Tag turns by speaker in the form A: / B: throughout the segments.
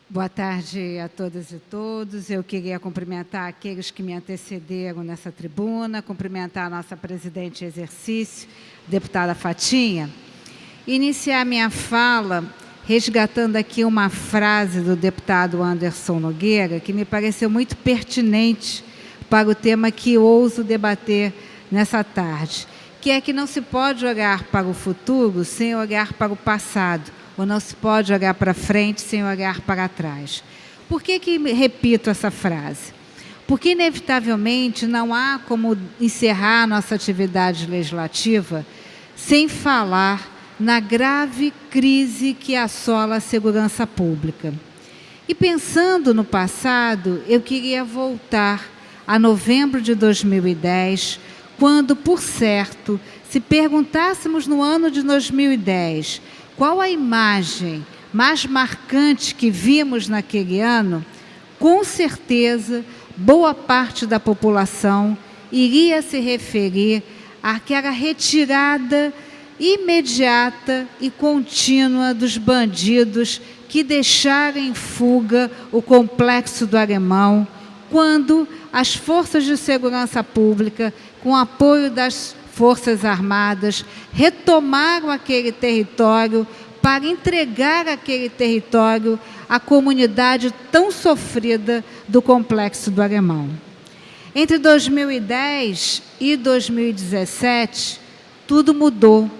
A: Boa tarde a todas e todos. Eu queria cumprimentar aqueles que me antecederam nessa tribuna, cumprimentar a nossa presidente em exercício, deputada Fatinha. Iniciar minha fala resgatando aqui uma frase do deputado Anderson Nogueira, que me pareceu muito pertinente para o tema que ouso debater nessa tarde, que é que não se pode olhar para o futuro sem olhar para o passado, ou não se pode olhar para frente sem olhar para trás. Por que repito essa frase? Porque, inevitavelmente, não há como encerrar a nossa atividade legislativa sem falar na grave crise que assola a segurança pública. E pensando no passado, eu queria voltar a novembro de 2010, quando, por certo, se perguntássemos no ano de 2010 qual a imagem mais marcante que vimos naquele ano, com certeza, boa parte da população iria se referir àquela retirada imediata e contínua dos bandidos que deixaram em fuga o Complexo do Alemão, quando as forças de segurança pública, com apoio das Forças Armadas, retomaram aquele território para entregar aquele território à comunidade tão sofrida do Complexo do Alemão. Entre 2010 e 2017, tudo mudou.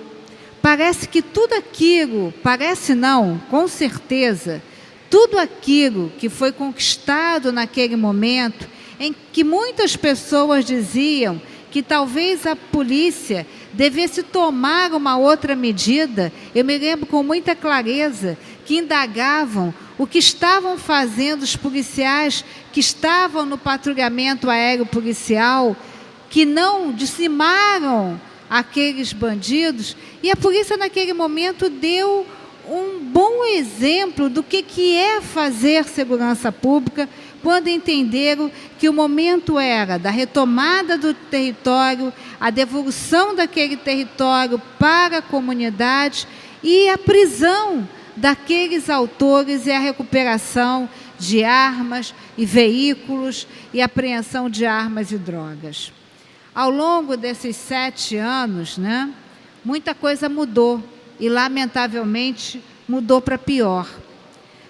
A: Parece que tudo aquilo, parece não, com certeza, tudo aquilo que foi conquistado naquele momento, em que muitas pessoas diziam que talvez a polícia devesse tomar uma outra medida. Eu me lembro com muita clareza que indagavam o que estavam fazendo os policiais que estavam no patrulhamento aéreo policial, que não dizimaram aqueles bandidos, e a polícia naquele momento deu um bom exemplo do que é fazer segurança pública, quando entenderam que o momento era da retomada do território, a devolução daquele território para a comunidade e a prisão daqueles autores e a recuperação de armas e veículos e apreensão de armas e drogas. Ao longo desses 7 anos, muita coisa mudou e, lamentavelmente, mudou para pior.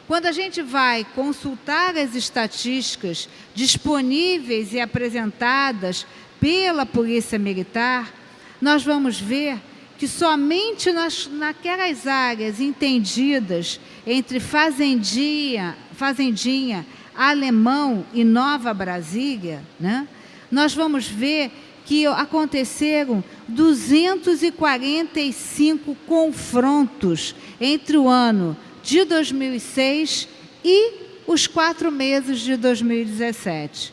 A: Quando a gente vai consultar as estatísticas disponíveis e apresentadas pela Polícia Militar, nós vamos ver que somente naquelas áreas entendidas entre Fazendinha, Alemão e Nova Brasília, nós vamos ver que aconteceram 245 confrontos entre o ano de 2006 e os 4 meses de 2017.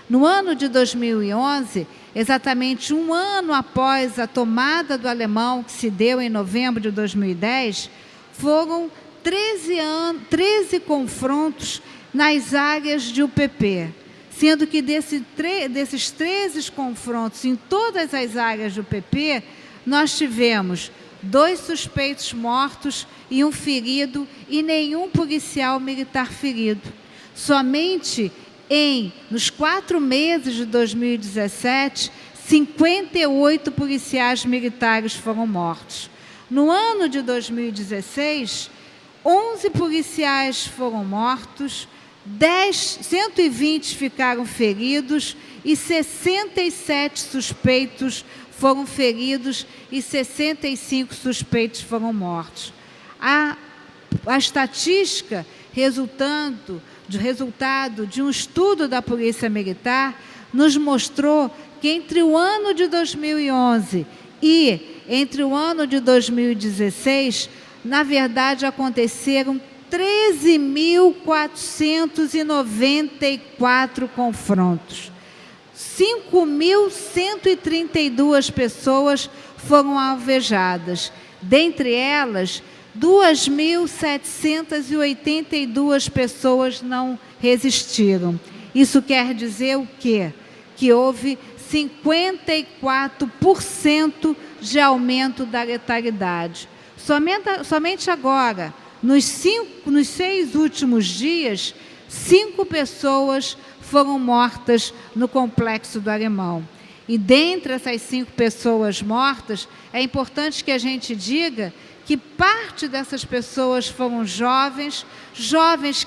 A: No ano de 2011, exatamente um ano após a tomada do Alemão, que se deu em novembro de 2010, foram 13 confrontos nas áreas de UPP, sendo que desses 13 confrontos em todas as áreas do UPP, nós tivemos 2 suspeitos mortos e 1 ferido, e nenhum policial militar ferido. Somente nos 4 meses de 2017, 58 policiais militares foram mortos. No ano de 2016, 11 policiais foram mortos, 120 ficaram feridos e 67 suspeitos foram feridos e 65 suspeitos foram mortos. A estatística resultado de um estudo da Polícia Militar nos mostrou que entre o ano de 2011 e entre o ano de 2016, na verdade, aconteceram 13.494 confrontos. 5.132 pessoas foram alvejadas. Dentre elas, 2.782 pessoas não resistiram. Isso quer dizer o quê? Que houve 54% de aumento da letalidade. Somente agora, nos 6 últimos dias, 5 pessoas foram mortas no Complexo do Alemão. E dentre essas 5 pessoas mortas, é importante que a gente diga que parte dessas pessoas foram jovens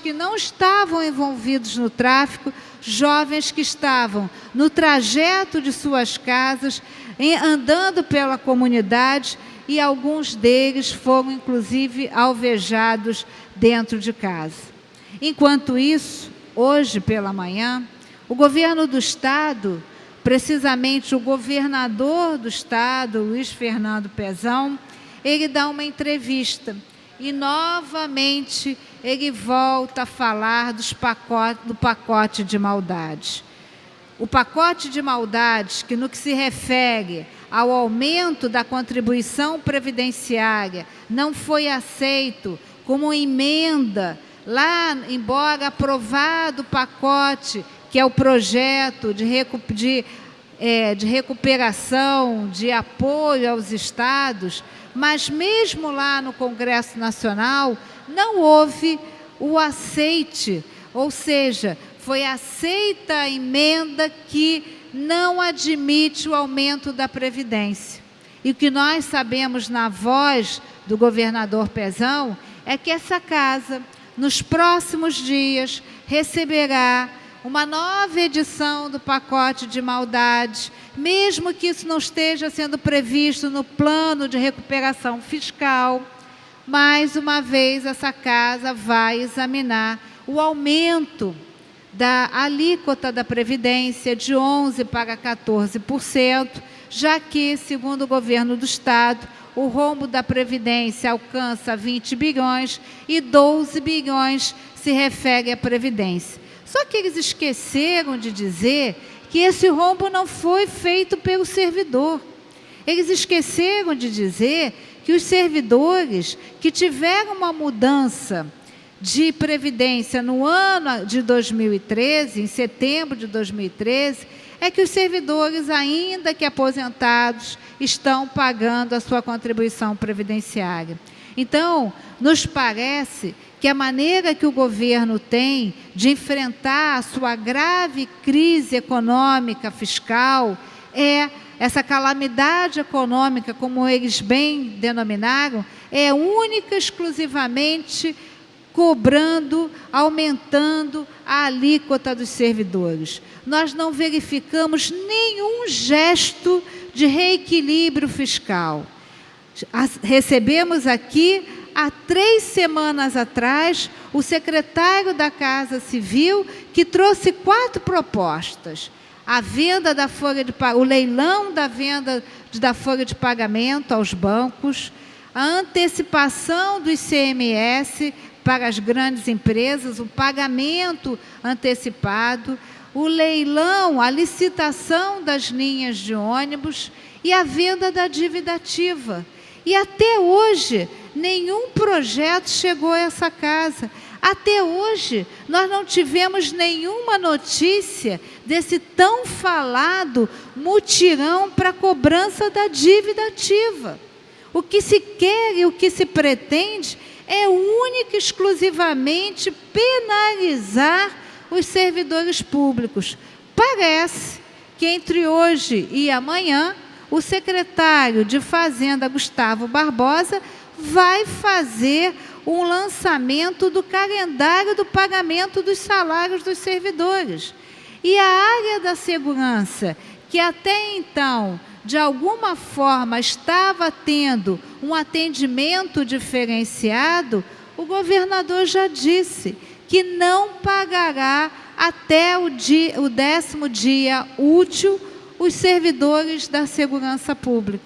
A: que não estavam envolvidos no tráfico, jovens que estavam no trajeto de suas casas, andando pela comunidade, e alguns deles foram, inclusive, alvejados dentro de casa. Enquanto isso, hoje pela manhã, o governo do Estado, precisamente o governador do Estado, Luiz Fernando Pezão, ele dá uma entrevista e, novamente, ele volta a falar do pacote de maldades. O pacote de maldades, que no que se refere ao aumento da contribuição previdenciária, não foi aceito como emenda, lá, embora aprovado o pacote, que é o projeto de recuperação, de apoio aos estados, mas mesmo lá no Congresso Nacional não houve o aceite, ou seja, foi aceita a emenda que não admite o aumento da Previdência. E o que nós sabemos na voz do governador Pezão é que essa casa, nos próximos dias, receberá uma nova edição do pacote de maldades, mesmo que isso não esteja sendo previsto no plano de recuperação fiscal. Mais uma vez, essa casa vai examinar o aumento da alíquota da Previdência de 11% para 14%, já que, segundo o governo do Estado, o rombo da Previdência alcança 20 bilhões e 12 bilhões se refere à Previdência. Só que eles esqueceram de dizer que esse rombo não foi feito pelo servidor. Eles esqueceram de dizer que os servidores que tiveram uma mudança de previdência no ano de 2013, em setembro de 2013, é que os servidores, ainda que aposentados, estão pagando a sua contribuição previdenciária. Então, nos parece que a maneira que o governo tem de enfrentar a sua grave crise econômica fiscal, essa calamidade econômica, como eles bem denominaram, é única e exclusivamente cobrando, aumentando a alíquota dos servidores. Nós não verificamos nenhum gesto de reequilíbrio fiscal. Recebemos aqui, há 3 semanas atrás, o secretário da Casa Civil, que trouxe 4 propostas. A venda da folha de o leilão da venda da folha de pagamento aos bancos, a antecipação do ICMS para as grandes empresas, o pagamento antecipado, o leilão, a licitação das linhas de ônibus e a venda da dívida ativa. E até hoje, nenhum projeto chegou a essa casa. Até hoje, nós não tivemos nenhuma notícia desse tão falado mutirão para a cobrança da dívida ativa. O que se quer e o que se pretende é única e exclusivamente penalizar os servidores públicos. Parece que entre hoje e amanhã, o secretário de Fazenda, Gustavo Barbosa, vai fazer um lançamento do calendário do pagamento dos salários dos servidores. E a área da segurança, que até então, de alguma forma, estava tendo um atendimento diferenciado, o governador já disse que não pagará até o 10º dia útil os servidores da segurança pública.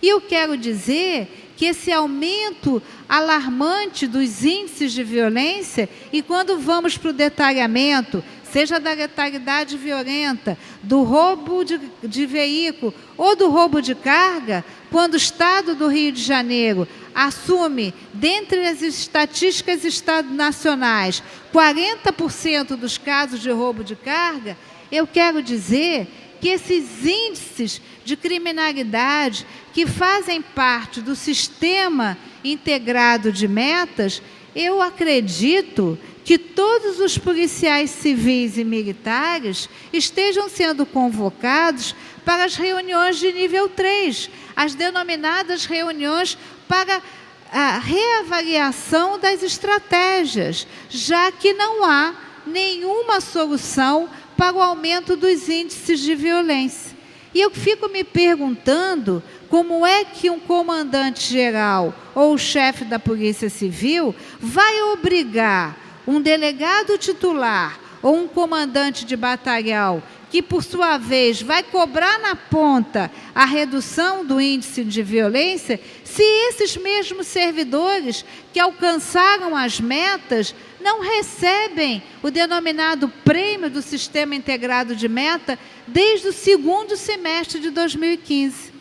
A: E eu quero dizer que esse aumento alarmante dos índices de violência, e quando vamos para o detalhamento, seja da letalidade violenta, do roubo de veículo ou do roubo de carga, quando o Estado do Rio de Janeiro assume, dentre as estatísticas nacionais, 40% dos casos de roubo de carga, eu quero dizer que esses índices de criminalidade que fazem parte do sistema integrado de metas, eu acredito que todos os policiais civis e militares estejam sendo convocados para as reuniões de nível 3, as denominadas reuniões para a reavaliação das estratégias, já que não há nenhuma solução para o aumento dos índices de violência. E eu fico me perguntando como é que um comandante-geral ou o chefe da Polícia Civil vai obrigar um delegado titular ou um comandante de batalhão, que por sua vez vai cobrar na ponta a redução do índice de violência, se esses mesmos servidores que alcançaram as metas não recebem o denominado prêmio do Sistema Integrado de Meta desde o segundo semestre de 2015.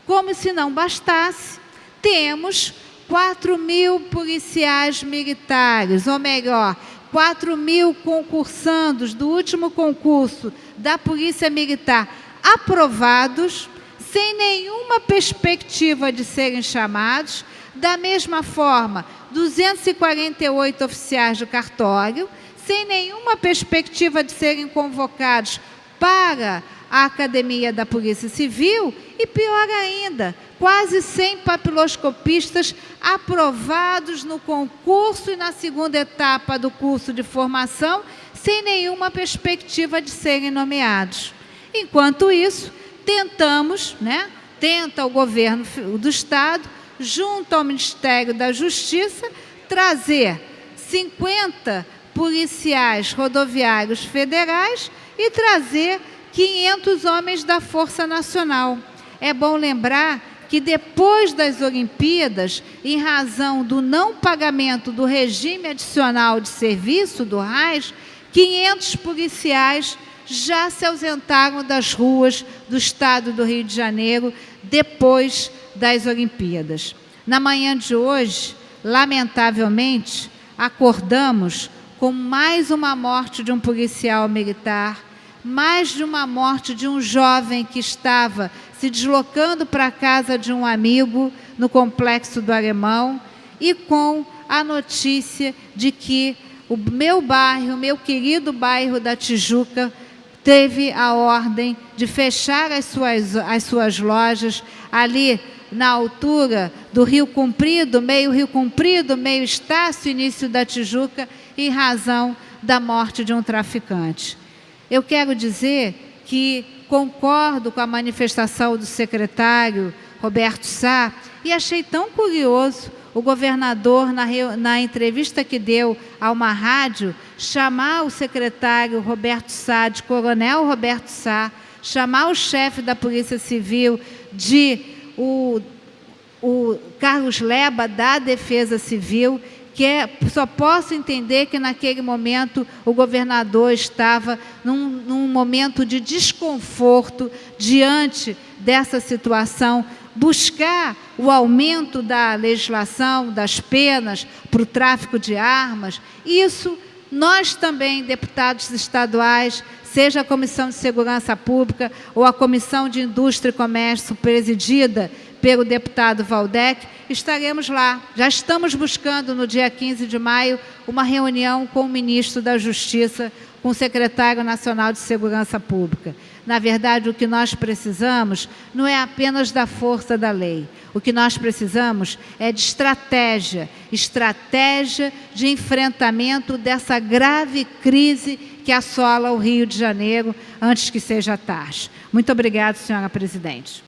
A: Como se não bastasse, temos 4.000 policiais militares, ou melhor, 4.000 concursandos do último concurso da Polícia Militar aprovados, sem nenhuma perspectiva de serem chamados. Da mesma forma, 248 oficiais do cartório, sem nenhuma perspectiva de serem convocados para a Academia da Polícia Civil, e pior ainda, quase 100 papiloscopistas aprovados no concurso e na segunda etapa do curso de formação, sem nenhuma perspectiva de serem nomeados. Enquanto isso, tenta o governo do Estado, junto ao Ministério da Justiça, trazer 50 policiais rodoviários federais e trazer 500 homens da Força Nacional. É bom lembrar que depois das Olimpíadas, em razão do não pagamento do regime adicional de serviço, do RAS, 500 policiais já se ausentaram das ruas do estado do Rio de Janeiro depois das Olimpíadas. Na manhã de hoje, lamentavelmente, acordamos com mais uma morte de um policial militar, mais de uma morte de um jovem que estava se deslocando para a casa de um amigo no Complexo do Alemão, e com a notícia de que o meu bairro, meu querido bairro da Tijuca, teve a ordem de fechar as suas lojas ali na altura do Rio Comprido, meio Estácio, início da Tijuca, em razão da morte de um traficante. Eu quero dizer que concordo com a manifestação do secretário Roberto Sá, e achei tão curioso o governador, na entrevista que deu a uma rádio, chamar o secretário Roberto Sá de Coronel Roberto Sá, chamar o chefe da Polícia Civil de o Carlos Leba, da Defesa Civil, só posso entender que naquele momento o governador estava num momento de desconforto diante dessa situação, buscar o aumento da legislação, das penas para o tráfico de armas. Isso nós também, deputados estaduais, seja a Comissão de Segurança Pública ou a Comissão de Indústria e Comércio, presidida pelo deputado Valdec, estaremos lá. Já estamos buscando, no dia 15 de maio, uma reunião com o ministro da Justiça, com o secretário nacional de Segurança Pública. Na verdade, o que nós precisamos não é apenas da força da lei. O que nós precisamos é de estratégia de enfrentamento dessa grave crise que assola o Rio de Janeiro, antes que seja tarde. Muito obrigada, senhora presidente.